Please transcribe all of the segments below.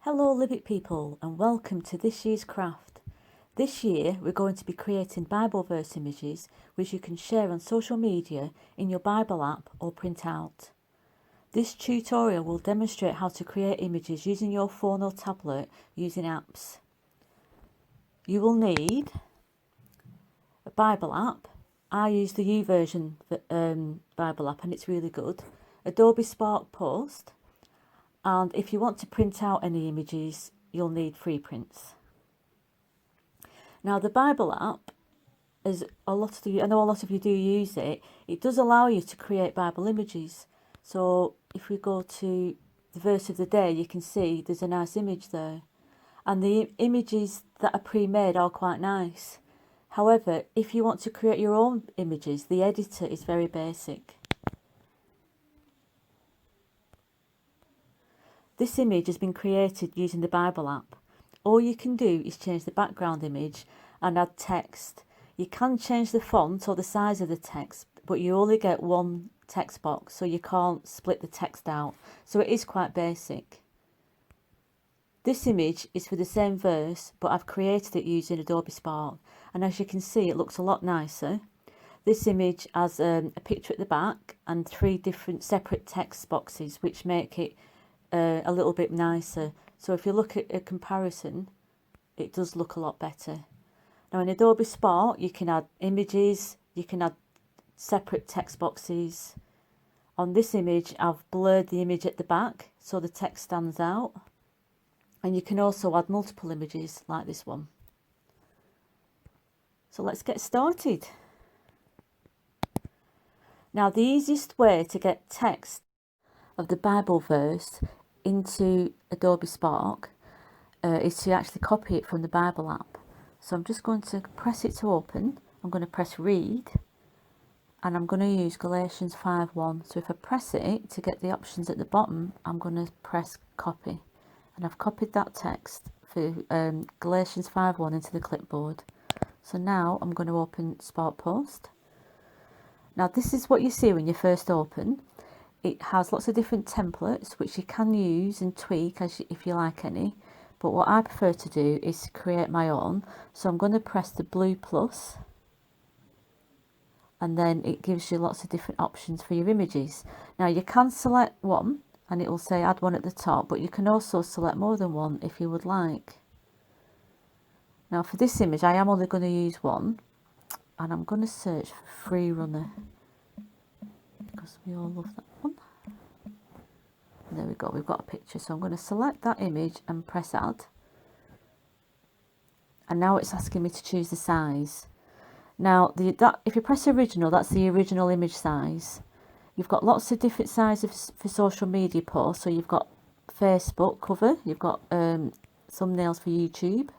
Hello Liv'it people and welcome to this year's craft. This year we're going to be creating Bible verse images which you can share on social media, in your Bible app or print out. This tutorial will demonstrate how to create images using your phone or tablet using apps. You will need a Bible app. I use the YouVersion Bible app and it's really good. Adobe Spark Post. And if you want to print out any images, you'll need free prints. Now the Bible app, as I know a lot of you do use it, it does allow you to create Bible images. So if we go to the verse of the day, you can see there's a nice image there. And the images that are pre-made are quite nice. However, if you want to create your own images, the editor is very basic. This image has been created using the Bible app. All you can do is change the background image and add text. You can change the font or the size of the text, but you only get one text box, so you can't split the text out. So it is quite basic. This image is for the same verse, but I've created it using Adobe Spark. And as you can see, it looks a lot nicer. This image has a picture at the back and 3 different separate text boxes, which make it a little bit nicer. So if you look at a comparison, it does look a lot better. Now in Adobe Spark you can add images, you can add separate text boxes. On this image I've blurred the image at the back so the text stands out, and you can also add multiple images like this one. So let's get started. Now the easiest way to get text of the Bible verse into Adobe Spark is to actually copy it from the Bible app. So I'm just going to press it to open. I'm going to press read and I'm going to use Galatians 5:1. So if I press it to get the options at the bottom, I'm going to press copy, and I've copied that text for Galatians 5:1 into the clipboard. So now I'm going to open Spark Post. Now this is what you see when you first open. It has lots of different templates which you can use and tweak if you like any, but what I prefer to do is create my own. So I'm going to press the blue plus, and then it gives you lots of different options for your images. Now you can select one and it will say add one at the top, but you can also select more than one if you would like. Now for this image I am only going to use one, and I'm going to search for free runner because we all love that one. And there we go, we've got a picture. So I'm going to select that image and press add, and now it's asking me to choose the size. Now if you press original, that's the original image size. You've got lots of different sizes for social media posts. So you've got Facebook cover, you've got thumbnails for YouTube,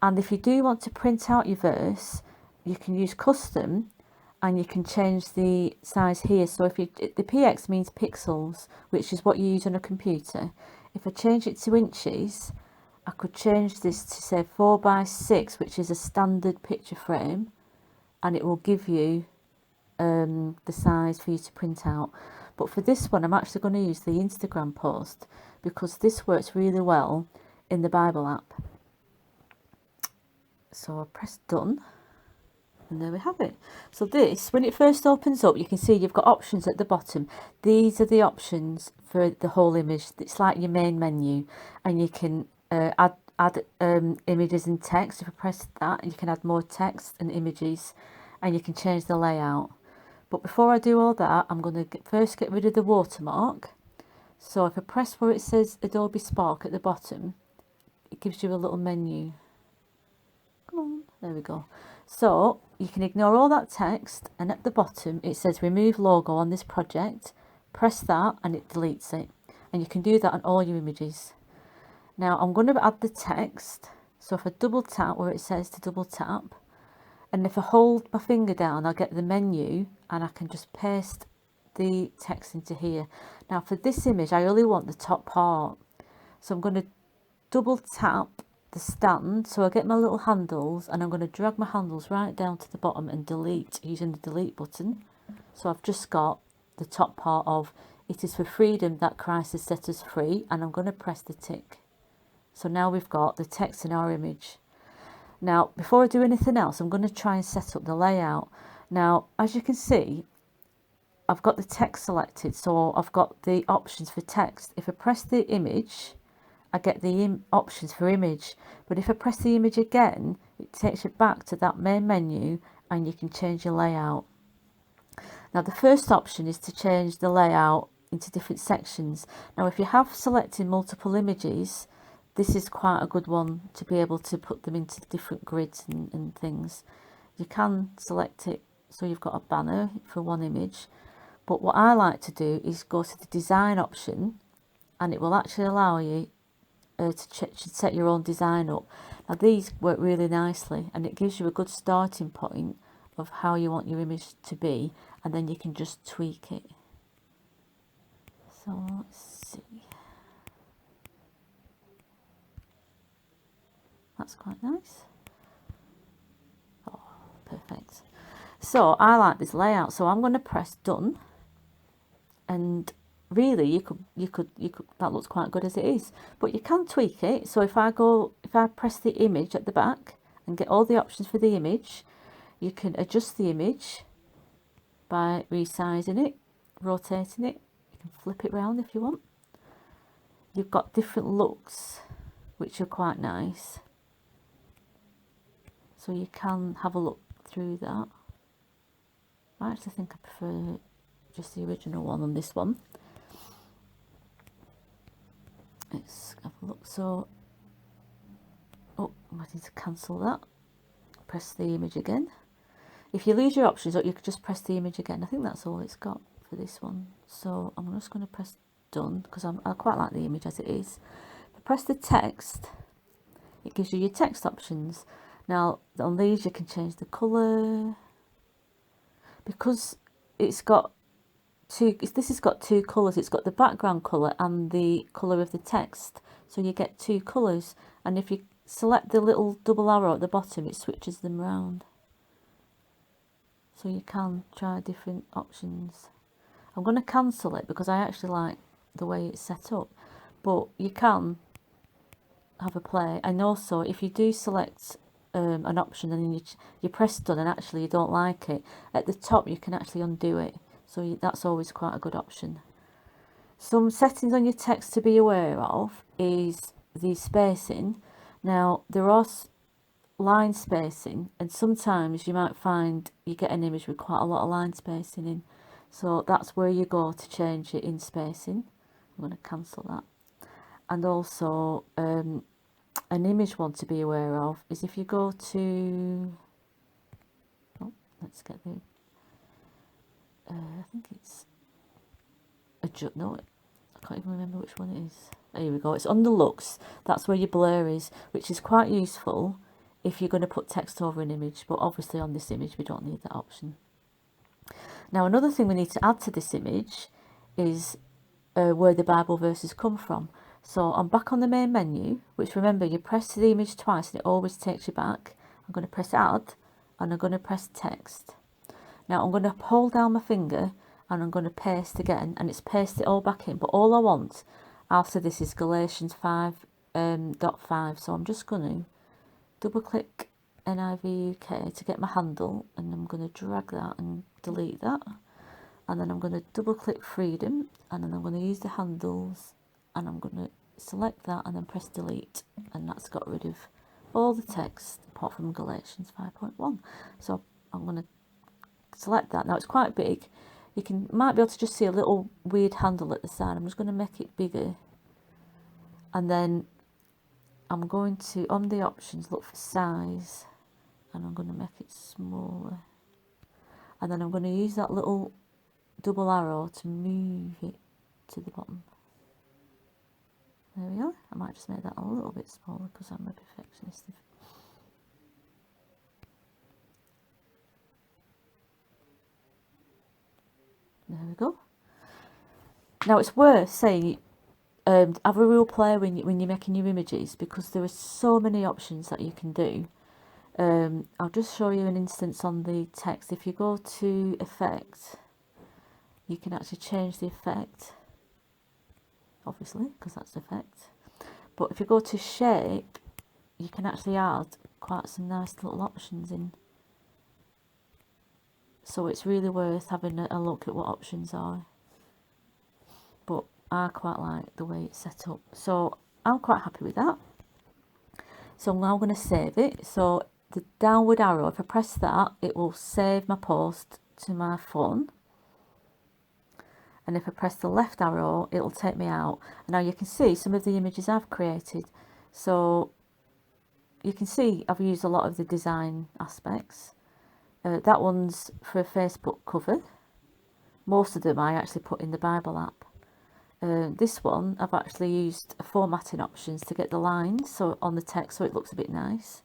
and if you do want to print out your verse, you can use custom and you can change the size here. So if the px means pixels, which is what you use on a computer. If I change it to inches, I could change this to say 4:6, which is a standard picture frame, and it will give you the size for you to print out. But for this one I'm actually going to use the Instagram post because this works really well in the Bible app. So I press done, and there we have it. So this, when it first opens up, you can see you've got options at the bottom. These are the options for the whole image. It's like your main menu, and you can add images and text. If I press that, you can add more text and images, and you can change the layout. But before I do all that, I'm going to first get rid of the watermark. So if I press where it says Adobe Spark at the bottom, it gives you a little menu. Come on, there we go. So you can ignore all that text, and at the bottom it says remove logo on this project. Press that and it deletes it, and you can do that on all your images. Now I'm going to add the text. So if I double tap where it says to double tap, and if I hold my finger down, I'll get the menu and I can just paste the text into here. Now for this image I only want the top part, so I'm going to double tap the stand, so I get my little handles, and I'm going to drag my handles right down to the bottom and delete using the delete button. So I've just got the top part of it is for freedom that Christ has set us free, and I'm going to press the tick. So now we've got the text in our image. Now, before I do anything else, I'm going to try and set up the layout. Now, as you can see, I've got the text selected, so I've got the options for text. If I press the image, I get the options for image. But if I press the image again, it takes you back to that main menu and you can change your layout. Now, the first option is to change the layout into different sections. Now, if you have selected multiple images, this is quite a good one to be able to put them into different grids and things. You can select it so you've got a banner for one image, but what I like to do is go to the design option, and it will actually allow you to set your own design up. Now, these work really nicely, and it gives you a good starting point of how you want your image to be, and then you can just tweak it. So let's see. That's quite nice. Oh, perfect. So I like this layout, so I'm going to press done, and really you could that looks quite good as it is, but you can tweak it. So if I press the image at the back and get all the options for the image, you can adjust the image by resizing it, rotating it. You can flip it around if you want. You've got different looks which are quite nice, so you can have a look through that. I actually think I prefer just the original one on this one. Let's have a look. So, oh, I need to cancel that. Press the image again. If you lose your options, you could just press the image again. I think that's all it's got for this one. So I'm just going to press done, because I quite like the image as it is. If I press the text, it gives you your text options. Now on these you can change the colour, because it's got this has got two colours. It's got the background colour and the colour of the text, so you get two colours. And if you select the little double arrow at the bottom, it switches them round, so you can try different options. I'm going to cancel it because I actually like the way it's set up, but you can have a play. And also, if you do select an option and then you press done and actually you don't like it, at the top you can actually undo it, so that's always quite a good option. Some settings on your text to be aware of is the spacing. Now, there are line spacing, and sometimes you might find you get an image with quite a lot of line spacing in, so that's where you go to change it in spacing. I'm going to cancel that. And also an image one to be aware of is if you go to, oh, let's get the I think it's no, I can't even remember which one it is. Here we go, it's under looks. That's where your blur is, which is quite useful if you're going to put text over an image, but obviously on this image we don't need that option. Now, another thing we need to add to this image is where the Bible verses come from. So I'm back on the main menu, which, remember, you press the image twice and it always takes you back. I'm going to press add, and I'm going to press text. Now I'm going to hold down my finger and I'm going to paste again, and it's pasted it all back in. But all I want after this is Galatians 5.5. So I'm just going to double click NIV UK to get my handle, and I'm going to drag that and delete that, and then I'm going to double click freedom, and then I'm going to use the handles, and I'm going to select that and then press delete, and that's got rid of all the text apart from Galatians 5.1. So I'm going to select that. Now it's quite big. You might be able to just see a little weird handle at the side. I'm just going to make it bigger, and then I'm going to, on the options, look for size, and I'm going to make it smaller, and then I'm going to use that little double arrow to move it to the bottom. There we are. I might just make that a little bit smaller because I'm a perfectionist. There we go. Now it's worth saying, have a real play when you're making your images, because there are so many options that you can do. I'll just show you an instance on the text. If you go to effect, you can actually change the effect. obviously, because that's effect. But if you go to shape, you can actually add quite some nice little options in. So it's really worth having a look at what options are. But I quite like the way it's set up. So I'm quite happy with that. So I'm now going to save it. So the downward arrow, if I press that, it will save my post to my phone. And if I press the left arrow, it'll take me out. Now you can see some of the images I've created. So you can see I've used a lot of the design aspects. That one's for a Facebook cover. Most of them I actually put in the Bible app. This one I've actually used formatting options to get the lines so on the text so it looks a bit nice.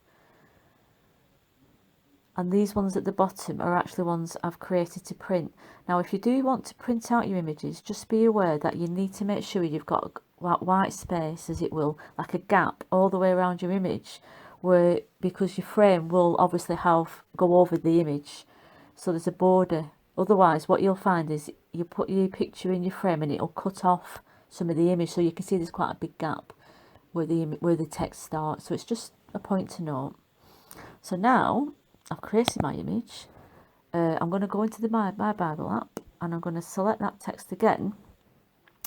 And these ones at the bottom are actually ones I've created to print. Now if you do want to print out your images, just be aware that you need to make sure you've got white space, as it will, like a gap all the way around your image, where because your frame will obviously go over the image, so there's a border. Otherwise what you'll find is you put your picture in your frame and it'll cut off some of the image, so you can see there's quite a big gap where the text starts. So it's just a point to note. So now I've created my image. I'm going to go into my Bible app and I'm going to select that text again.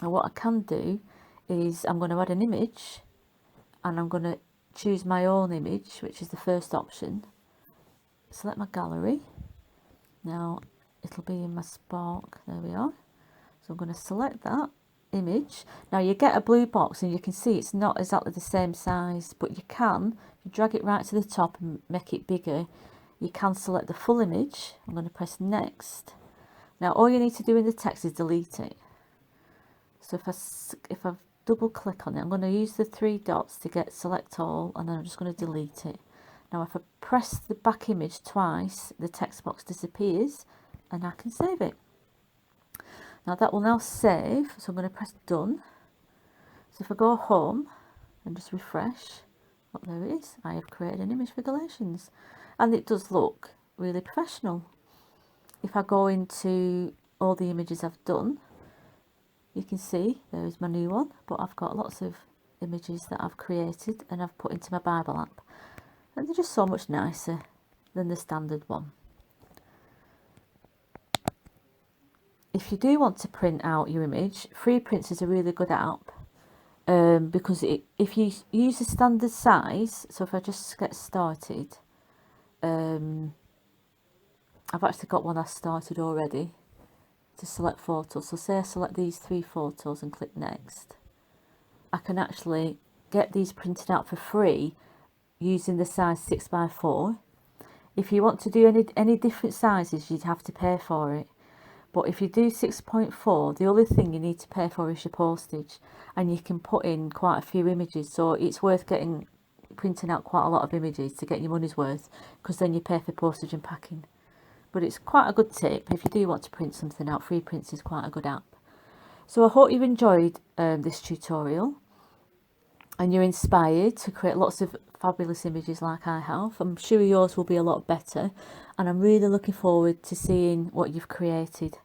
And what I can do is I'm going to add an image and I'm going to choose my own image, which is the first option. Select my gallery. Now it'll be in my Spark. There we are. So I'm going to select that image. Now you get a blue box and you can see it's not exactly the same size, but you can, if you drag it right to the top and make it bigger, you can select the full image. I'm going to press next. Now all you need to do in the text is delete it. So if I double click on it, I'm going to use the three dots to get select all, and then I'm just going to delete it. Now if I press the back image twice, the text box disappears and I can save it. Now that will now save, so I'm going to press done. So if I go home and just refresh, oh, there it is. I have created an image for Galatians, and it does look really professional. If I go into all the images I've done, you can see there is my new one, but I've got lots of images that I've created and I've put into my Bible app, and they're just so much nicer than the standard one. If you do want to print out your image, FreePrints is a really good app, because if you use the standard size, so if I just get started, I've actually got one I started already to select photos. So say I select these 3 photos and click next. I can actually get these printed out for free using the size 6x4. If you want to do any different sizes, you'd have to pay for it. But if you do 6.4, the only thing you need to pay for is your postage, and you can put in quite a few images. So it's worth printing out quite a lot of images to get your money's worth, because then you pay for postage and packing. But it's quite a good tip if you do want to print something out. FreePrints is quite a good app. So I hope you've enjoyed this tutorial and you're inspired to create lots of fabulous images like I have. I'm sure yours will be a lot better, and I'm really looking forward to seeing what you've created.